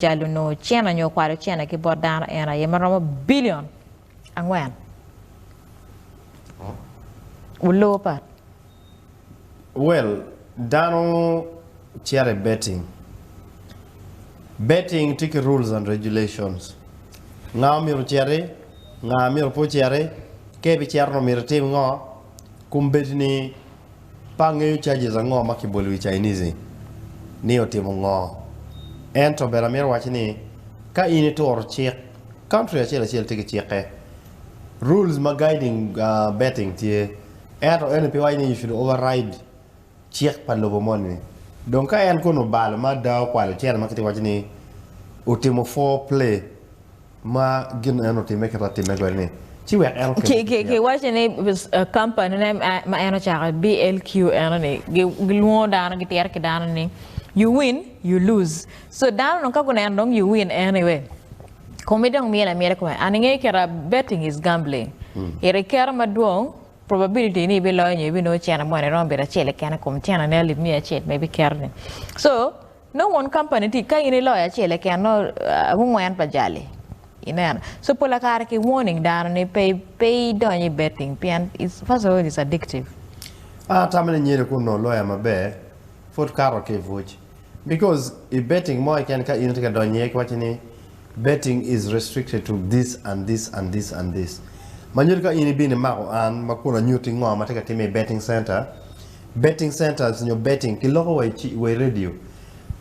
jalu no chena nyo kwalo chena ki bodana era yemarama billion angwan ulo pat. Well, dano Cere betting. Betting take rules and regulations. Nga miro Cere, nga miro po Cere, kebi Cere no miro tim nga, kumbetini pangayo charges nga makibolu Chinese. Ni otimo nga. Ento bera miro wachini, ka ini to or chik, country achel take chike. Rules ma guiding betting tie. Ento NPY you should override chik pa lobo money. Donc ka en kono bal ma da kwalo Cere makiti wachini utimo for play ma gin eno ti mekata ti megwelni ci we el ke wachini a company name ma eno chaka BLQ eno ni gluo dana giter ke dana ni you win you lose so dana no ka kuna endong you win anyway komedong miela ko aninge kera betting is gambling ere kera madwong probability ni be lo nyi bi no chena mo ne rombe ra chele kana kom chena ne li mi chet maybe kerne so no one company ti kai ni lo ya chele kana ngwan pa jale ina so pola kar ki warning dan ni pay don ni betting pian is first of all is addictive tamene nyere ko no lo ya mabe fort karo ke voch because if betting mo can ka ina ka don ye ko chini betting is restricted to this and this and this and this. Manyurka ini bini mako an makuna nyuti ngwa mateka time betting center. Betting centers nyo betting kiloko we radio.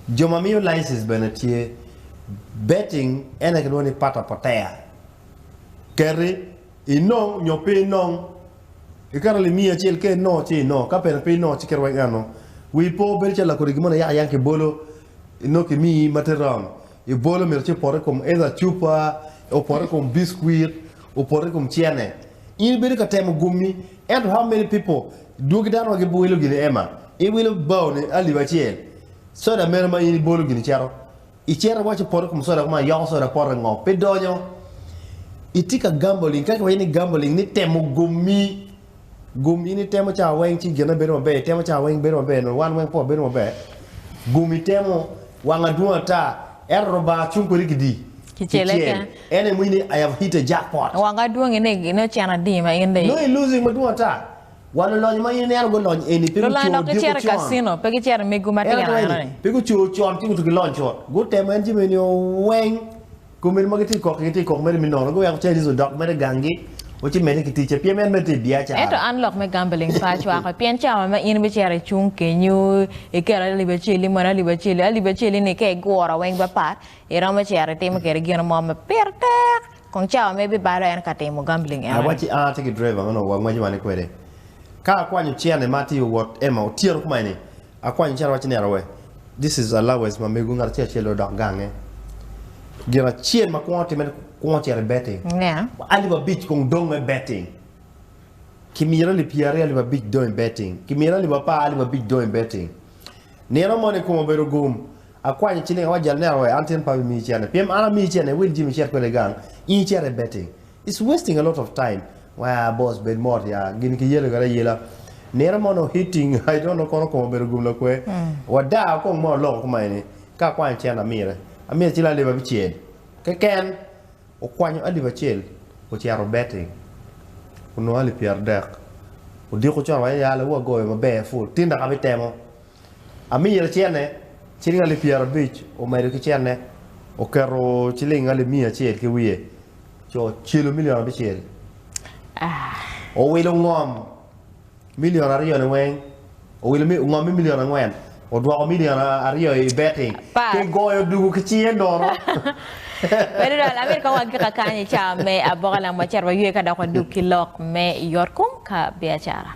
Joma miyo license benetie betting ene kidwani pata patea. Keri inong nyo pe nong ikara li miya chel ke no chi no kapena pe no chi kerwa ngano. We po belcha la kurigimona ya yanke bolo ino ki mi materam. I bolo merche pore kom eza chupa o pore kom biscuit o pore kum chiane in be ka temo gummi and how many people do gidan wage bo wilo gine ema e wilo bawne ali bachiel so da merma in bolo gine charo I chero wache pore kum so da ma yo so da pore ngo pedonyo itika gambling ka ko ni gambling ni temo gummi ni temo cha wen chi gena be no be temo cha wen be no be no wan wen po be no be gummi temo wanga duata erroba chunkuri gidi ene mwini I have hit a jackpot. Wanga duang ine no chana di ma inde. No losing ma duang ta. Wala lonj ma ine go lonj eni pe chuo. Lo Cere casino pe Cere megu matia na. Pe chuo chon ti to lonj chon. Go temen ti men yo weng. Ko men magiti ko men mi no go ya Cere zo dok men gangi. O ti men ki ti che pe men mete bia cha. Eto unlock me gambling pa chwa ko pien cha ma ine be Cere chung ke nyu e kera li be chili mana li be chili ne ke gora weng ba pat. Era ma Cere temo kere gino mo me pertek kong chao maybe bara en katemo gambling I watch take a driver no wa mwaji mane kwere ka akwanyu Cere mati what ema otiyo kuma ni akwanyu Cere wachi nera we this is allowance ma megu ngar chelo dok gange gira chien ma kwonti men kwon Cere betting yeah ali ba beach kong dong me betting kimira li piare ali ba beach doing betting kimira li ba pa ali ba beach doing betting nera mo ne kuma bero gum akwanya chile wajal nera we anten pa mi Cere piem ana mi Cere will jimi Cere ko le gang in Cere betting it's wasting a lot of time why boss ben more ya gini ki yele gara yela nera mono hitting I don't know kono ko be gum la ko wada ko mo lo ko mai ni ka kwanya Cere amire chila le ba bi Cere ke ken o kwanya ali ba Cere o Cere betting uno ali pier dek o di ko chwa ya la wo go ma be full tinda ka bitemo amire Cere chilinga le pier beach o mai ki Cere o kero chilinga le mia Cere ke wiye cho chilo milion bi Cere o wilo ngom milion ariyo ne wen o wilo ngom milion ngwen o dwa milion ariyo I betting ke goyo dugu ki Cere doro pero la ver ka wag ka kanye cha me aboga lang ma Cere wa yue ka da ko du kilok me yorkum ka be acara